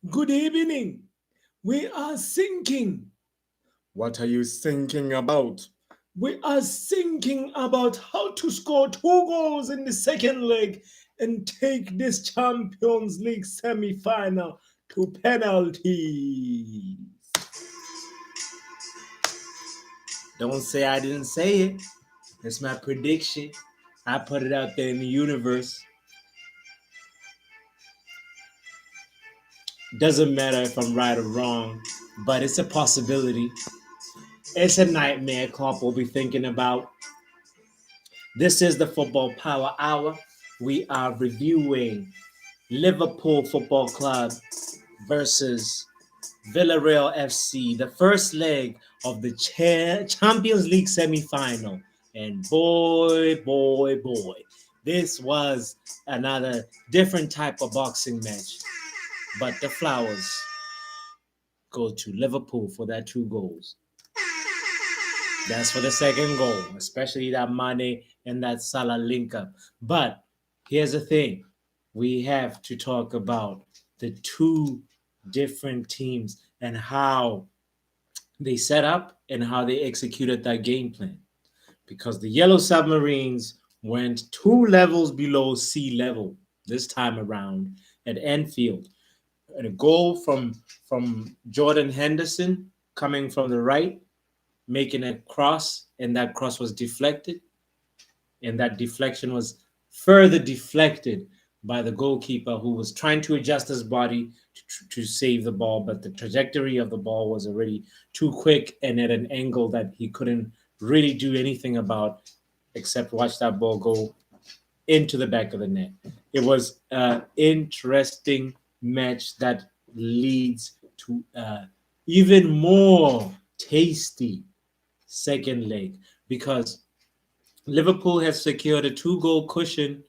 Good evening. We are thinking. What are you thinking about? We are thinking about how to score 2 goals in the second leg and take this Champions League semi-final to penalties. Don't say I didn't say it. It's my prediction. I put it out there in the universe. Doesn't matter if I'm right or wrong, but it's a possibility. It's a nightmare Klopp will be thinking about. This is the Football Power Hour. We are reviewing Liverpool Football Club versus Villarreal FC, the first leg of the Champions League semi-final. And boy, this was another different type of boxing match. But the flowers go to Liverpool for that 2 goals. That's for the second goal, especially that Mane and that Salah link up. But here's the thing. We have to talk about the two different teams and how they set up and how they executed that game plan. Because the Yellow Submarines went 2 levels below sea level this time around at Anfield. And a goal from Jordan Henderson coming from the right, making a cross, and that cross was deflected, and that deflection was further deflected by the goalkeeper who was trying to adjust his body to save the ball, but the trajectory of the ball was already too quick and at an angle that he couldn't really do anything about except watch that ball go into the back of the net. It was an interesting match that leads to even more tasty second leg because Liverpool has secured a 2 goal cushion,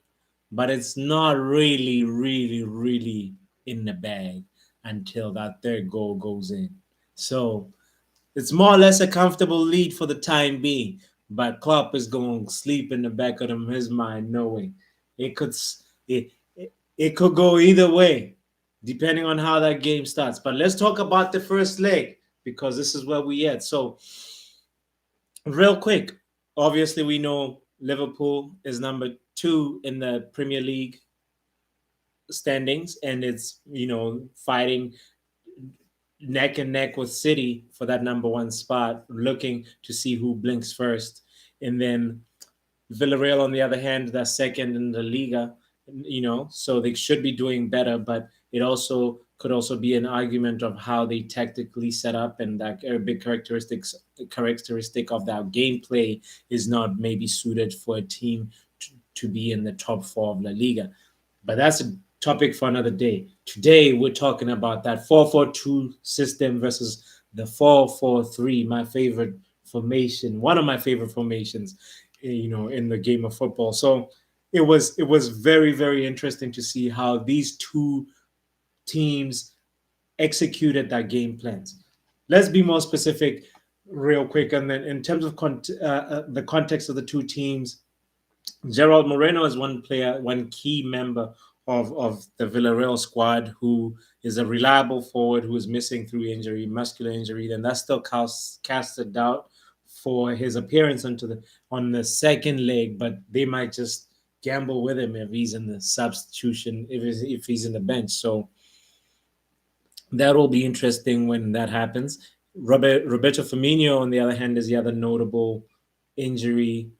but it's not really in the bag until that third goal goes in. So it's more or less a comfortable lead for the time being. But Klopp is going to sleep in the back of his mind, knowing it could it could go either way, depending on how that game starts. But let's talk about the first leg because this is where we at. So real quick, obviously we know Liverpool is number 2 in the Premier League standings, and it's fighting neck and neck with City for that number 1 spot, looking to see who blinks first. And then Villarreal, on the other hand, that's second in the Liga, so they should be doing better, but it also could also be an argument of how they tactically set up, and that a big characteristic of that gameplay is not maybe suited for a team to be in the top 4 of La Liga. But that's a topic for another day. Today, we're talking about that 4-4-2 system versus the 4-4-3, my favorite formation, one of my favorite formations, in the game of football. So it was very interesting to see how these two teams executed their game plans. Let's be more specific, real quick, and then in terms of the context of the two teams, Gerald Moreno is one player, one key member of the Villarreal squad who is a reliable forward who is missing through injury, muscular injury. Then that still casts a doubt for his appearance on the second leg, but they might just gamble with him if he's in the substitution, if he's in the bench. So that will be interesting when that happens. Roberto Firmino, on the other hand, is the other notable injury,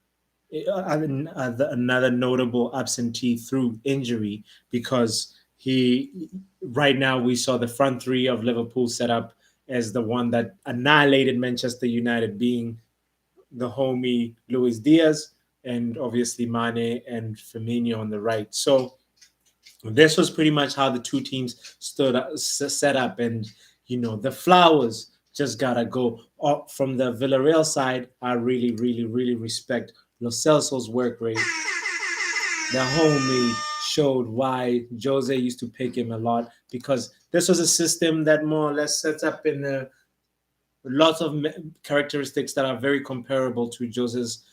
another notable absentee through injury because he right now we saw the front 3 of Liverpool set up as the one that annihilated Manchester United, being the homie Luis Diaz and obviously Mane and Firmino on the right. So this was pretty much how the two teams set up, and the flowers just gotta go up from the Villarreal side. I really respect Lo Celso's work rate. The homie showed why Jose used to pick him a lot because this was a system that more or less sets up in lots of characteristics that are very comparable to Jose's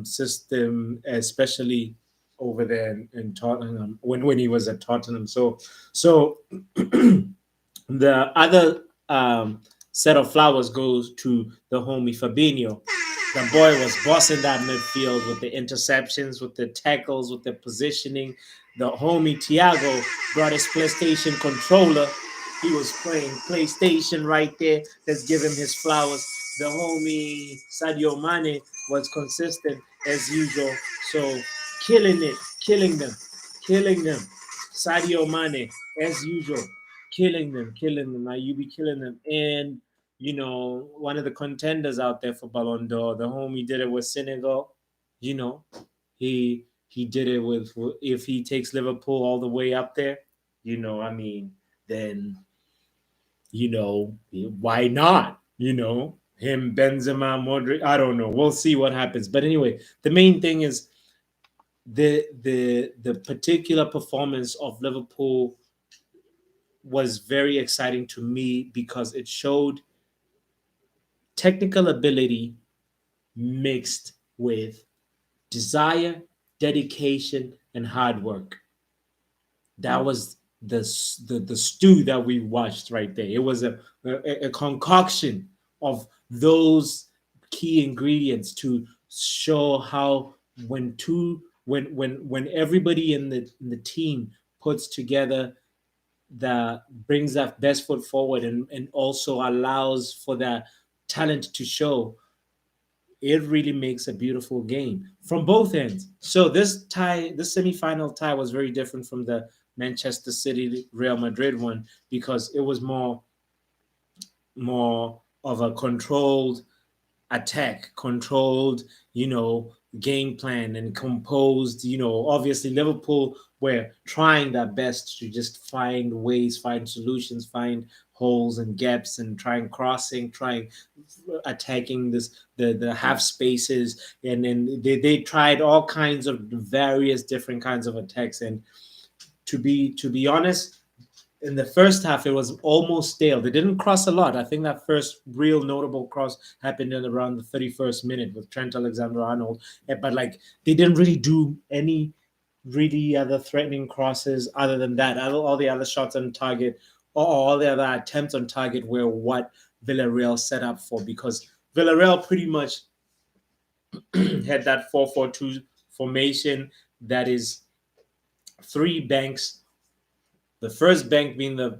system, especially over there in Tottenham when he was at Tottenham. So The other set of flowers goes to the homie Fabinho. The boy was bossing that midfield with the interceptions, with the tackles, with the positioning. The homie Thiago brought his PlayStation controller. He was playing PlayStation right there. Let's give him his flowers. The homie Sadio Mane was consistent as usual. So killing it, killing them, killing them. Sadio Mane, as usual, killing them, killing them. Now you be killing them. And one of the contenders out there for Ballon d'Or. The homie did it with Senegal. You know, he did it with, if he takes Liverpool all the way up there. I mean, then why not? Him, Benzema, Modric. I don't know. We'll see what happens. But anyway, the main thing is the particular performance of Liverpool was very exciting to me because it showed technical ability mixed with desire, dedication, and hard work. That was the stew that we watched right there. It was a concoction of those key ingredients to show how when everybody in the team puts together, that brings that best foot forward, and also allows for that talent to show, it really makes a beautiful game from both ends. So this semi-final tie was very different from the Manchester City Real Madrid one, because it was more of a controlled attack, controlled, game plan, and composed. Obviously Liverpool were trying their best to just find ways, find solutions, find holes and gaps, and trying crossing, trying attacking the half spaces, and then they tried all kinds of various different kinds of attacks. And to be honest, in the first half, it was almost stale. They didn't cross a lot. I think that first real notable cross happened in around the 31st minute with Trent Alexander-Arnold. But they didn't really do any really other threatening crosses other than that. All the other shots on target, or all the other attempts on target, were what Villarreal set up for, because Villarreal pretty much had that 4-4-2 formation that is three banks. The first bank being the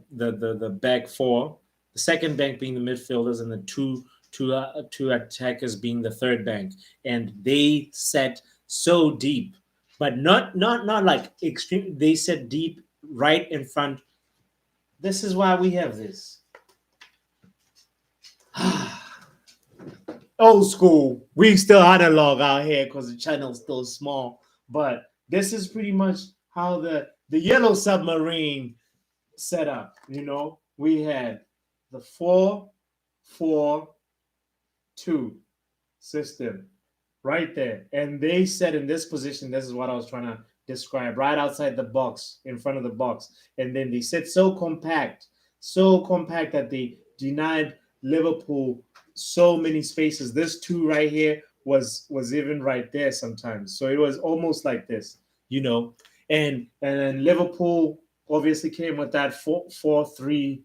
back four, the second bank being the midfielders, and the two attackers being the third bank. And they set so deep, but not like extreme. They set deep right in front. This is why we have this. Old school. We still analog out here because the channel's still small. But this is pretty much how the yellow submarine set up. We had the 4-4-2 system right there. And they said in this position, this is what I was trying to describe, right outside the box, in front of the box. And then they said so compact that they denied Liverpool so many spaces. This two right here was even right there sometimes. So it was almost like this, and then Liverpool obviously came with that 4-4-3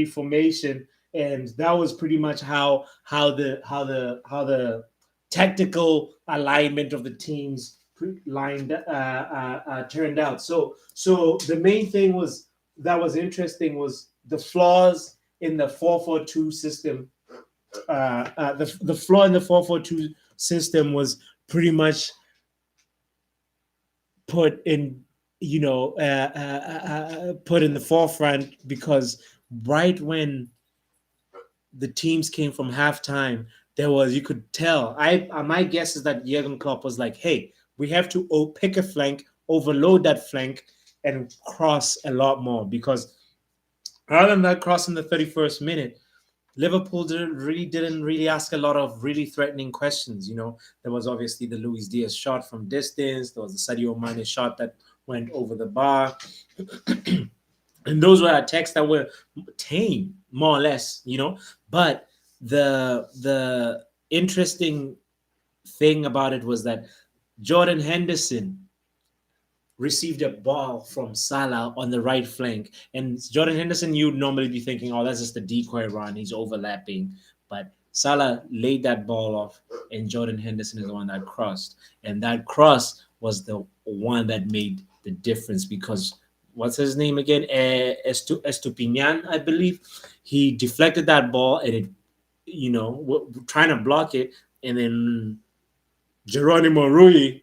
formation, and that was pretty much how the tactical alignment of the teams turned out. So the main thing that was interesting was the flaws in the 4-4-2 system. The flaw in the 4-4-2 system was pretty much put in put in the forefront, because right when the teams came from halftime, you could tell. My guess is that Jurgen Klopp was like, hey, we have to pick a flank, overload that flank, and cross a lot more, because rather than that cross in the 31st minute, Liverpool didn't really ask a lot of really threatening questions. There was obviously the Luis Diaz shot from distance. There was the Sadio Mane shot that went over the bar. And those were attacks that were tame, more or less, But the interesting thing about it was that Jordan Henderson received a ball from Salah on the right flank. And Jordan Henderson, you'd normally be thinking, oh, that's just a decoy run. He's overlapping. But Salah laid that ball off, and Jordan Henderson is the one that crossed. And that cross was the one that made the difference because what's his name again? Estupinian, I believe. He deflected that ball and it, trying to block it. And then Geronimo Rui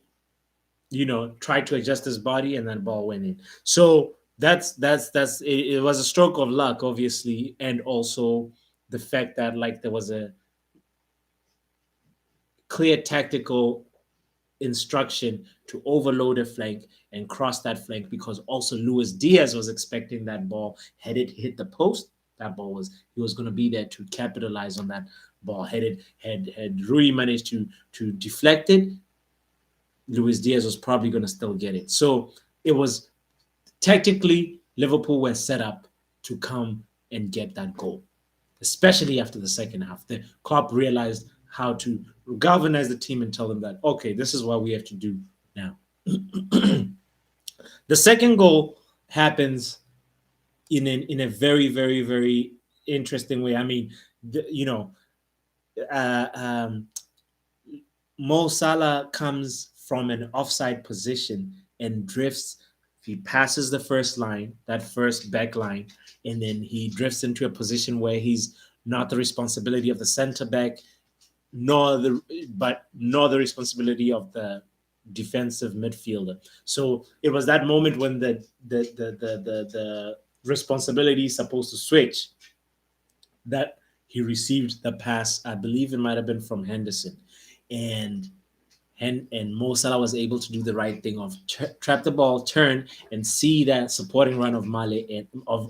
tried to adjust his body and that ball went in. So that's it was a stroke of luck, obviously, and also the fact that like there was a clear tactical instruction to overload a flank and cross that flank because also Luis Diaz was expecting that ball. Had it hit the post, that ball was he was going to be there to capitalize on that ball. Had Rui managed to deflect it, Luis Diaz was probably going to still get it. So it was tactically Liverpool were set up to come and get that goal, especially after the second half. The Klopp realized how to galvanize the team and tell them that, okay, this is what we have to do now. The second goal happens in a very, very, very interesting way. I mean, uh, um, Mo Salah comes from an offside position and drifts. He passes the first line, that first back line, and then he drifts into a position where he's not the responsibility of the center back, nor the responsibility of the defensive midfielder. So it was that moment when the responsibility is supposed to switch that he received the pass. I believe it might have been from Henderson, and Mo Salah was able to do the right thing of trap the ball, turn, and see that supporting run of Mane and of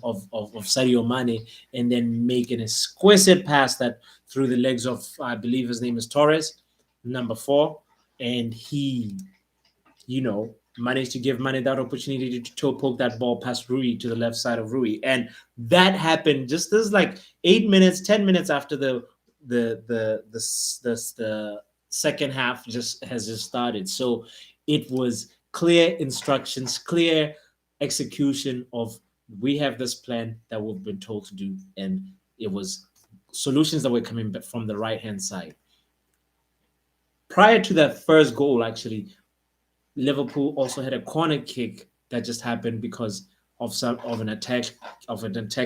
Sadio Mane, and then make an exquisite pass that through the legs of I believe his name is Torres, number 4, and he managed to give Mane that opportunity to toe poke that ball past Rui to the left side of Rui. And that happened just as like 8 minutes, 10 minutes after the second half has just started. So it was clear instructions, clear execution of we have this plan that we've been told to do. And it was solutions that were coming from the right hand side. Prior to that first goal, actually, Liverpool also had a corner kick that just happened because of an attack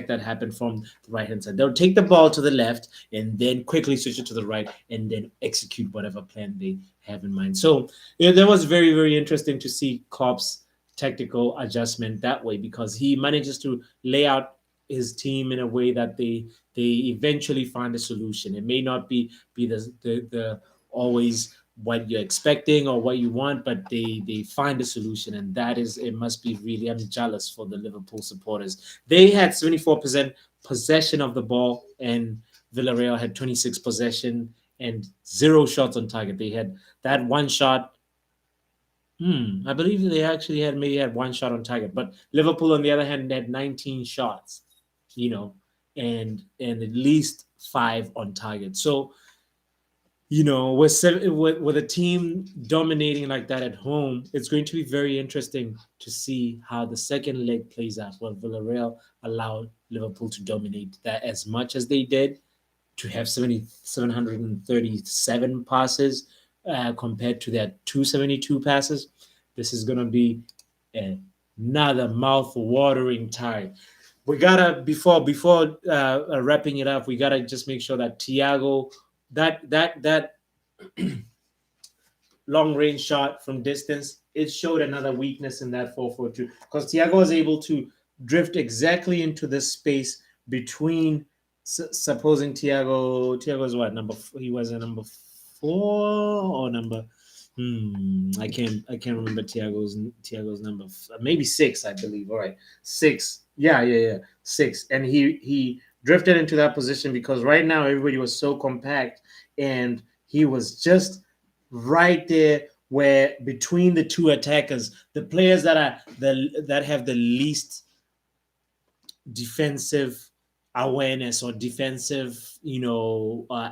that happened from the right hand side. They'll take the ball to the left and then quickly switch it to the right and then execute whatever plan they have in mind. So that was very, very interesting to see Klopp's tactical adjustment that way because he manages to lay out his team in a way that they eventually find a solution. It may not be the always what you're expecting or what you want, but they find a solution, and that is it must be really. I'm jealous for the Liverpool supporters. They had 74% possession of the ball, and Villarreal had 26 possession and 0 shots on target. They had that one shot. I believe they actually had 1 shot on target, but Liverpool on the other hand had 19 shots, and at least 5 on target. So with a team dominating like that at home, it's going to be very interesting to see how the second leg plays out. Well, Villarreal allowed Liverpool to dominate that as much as they did, to have 737 passes compared to their 272 passes. This is going to be another mouth-watering tie. We gotta before wrapping it up, we gotta just make sure that Thiago that long range shot from distance, it showed another weakness in that 4-4-2 because Thiago was able to drift exactly into the space between supposing Thiago's what number he was a number 4 or number I can't remember Thiago's number maybe 6 I believe. All right, 6, yeah 6, and he drifted into that position because right now everybody was so compact and he was just right there where between the two attackers, the players that have the least defensive awareness or defensive,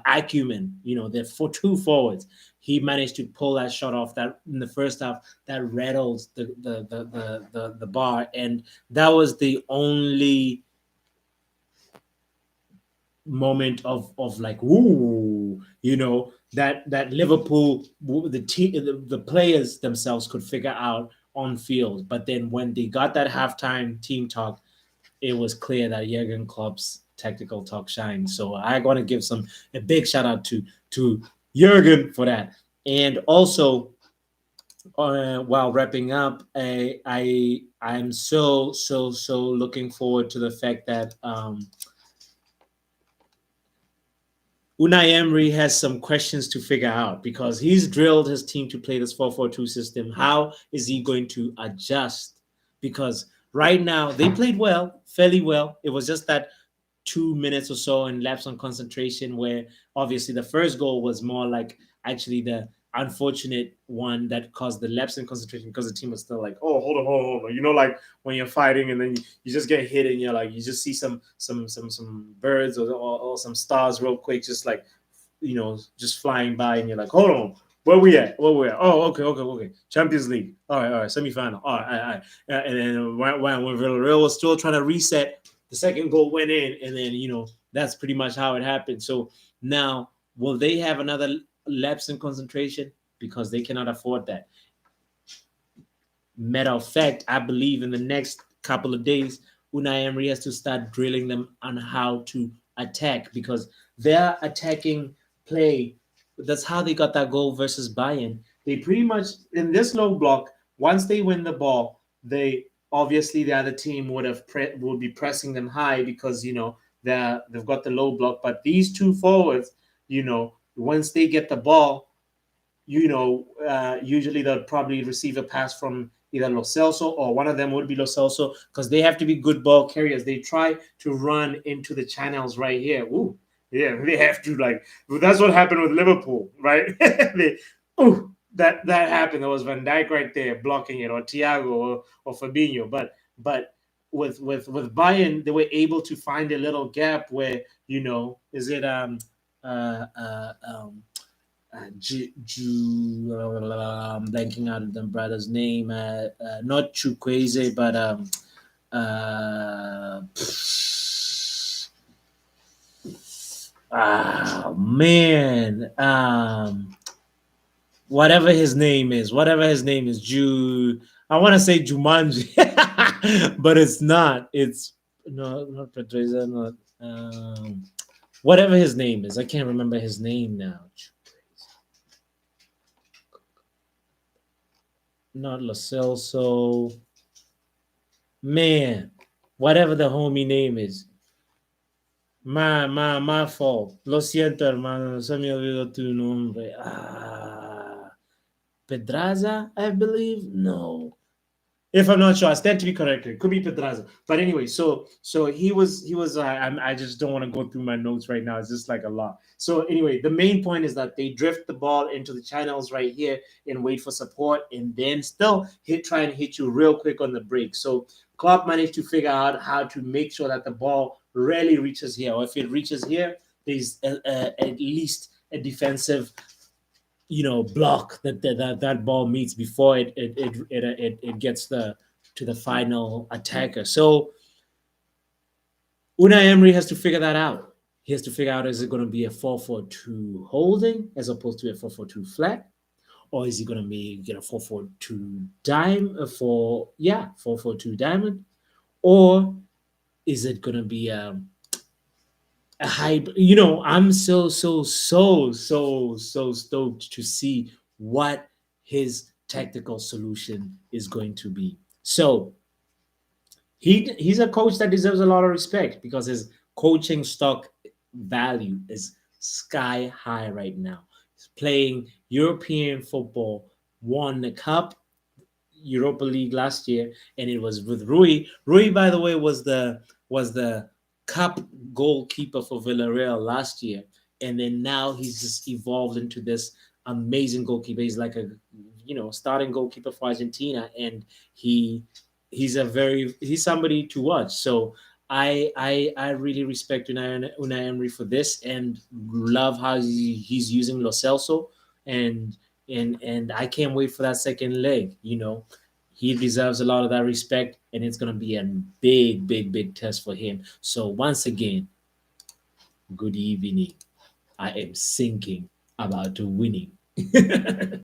acumen. They're for two forwards. He managed to pull that shot off that in the first half that rattles the bar, and that was the only moment of like, ooh, that Liverpool, the team, the players themselves could figure out on field. But then when they got that halftime team talk, it was clear that Jurgen Klopp's tactical talk shined. So I want to give a big shout out to Jurgen for that. And also, while wrapping up, I'm so looking forward to the fact that Unai Emery has some questions to figure out because he's drilled his team to play this 4-4-2 system. How is he going to adjust? Because right now they played well, fairly well. It was just that 2 minutes or so and lapse on concentration where obviously the first goal was more like actually the unfortunate one that caused the lapse in concentration because the team was still like, oh, hold on. Like when you're fighting and then you just get hit and you're like, you just see some birds or some stars real quick, just like, just flying by and you're like, hold on, where we at? Oh, okay. Champions League. All right. Semi-final. All right. And then when Villarreal was still trying to reset, the second goal went in, and then that's pretty much how it happened. So now, will they have another lapse in concentration? Because they cannot afford that. Matter of fact, I believe in the next couple of days, Unai Emery has to start drilling them on how to attack because their attacking play, that's how they got that goal versus Bayern. They pretty much, in this low block, once they win the ball, they obviously the other team would be pressing them high because they've got the low block. But these two forwards, once they get the ball, usually they'll probably receive a pass from either Lo Celso or one of them would be Lo Celso because they have to be good ball carriers. They try to run into the channels right here. Ooh, yeah, they have to that's what happened with Liverpool, right? That happened. There was Van Dijk right there blocking it, or Thiago or Fabinho. But with Bayern, they were able to find a little gap where is it I'm blanking out of the brother's name. Not Chukwueze, but man, whatever his name is, I want to say Jumanji, but it's not. It's not Petreza, not whatever his name is. I can't remember his name now. Not Lo Celso. Man, whatever the homie name is. My fault. Lo siento, hermano. Se me olvidó tu nombre. Pedraza, I believe? No. If I'm not sure, I stand to be corrected. It could be Pedraza. But anyway, so he was. I just don't want to go through my notes right now. It's just like a lot. So anyway, the main point is that they drift the ball into the channels right here and wait for support, and then still try and hit you real quick on the break. So Klopp managed to figure out how to make sure that the ball rarely reaches here, or if it reaches here, there's at least a defensive block that ball meets before it gets to the final attacker. So Unai Emery has to figure that out. He has to figure out, is it going to be a 4-4-2 holding as opposed to a 4-4-2 flat, or is he going to make a 4-4-2 diamond 4-4-2 diamond, or is it going to be a hybrid? I'm so stoked to see what his tactical solution is going to be. So he's a coach that deserves a lot of respect because his coaching stock value is sky high right now. He's playing European football, won the cup, Europa League last year, and it was with Rui. Rui, by the way, was the cup goalkeeper for Villarreal last year, and then now he's just evolved into this amazing goalkeeper. He's like a starting goalkeeper for Argentina, and he's somebody to watch. So I really respect Unai Emery for this and love how he's using Lo Celso and and I can't wait for that second leg. You know, he deserves a lot of that respect, and it's gonna be a big test for him. So once again, good evening. I am thinking about winning.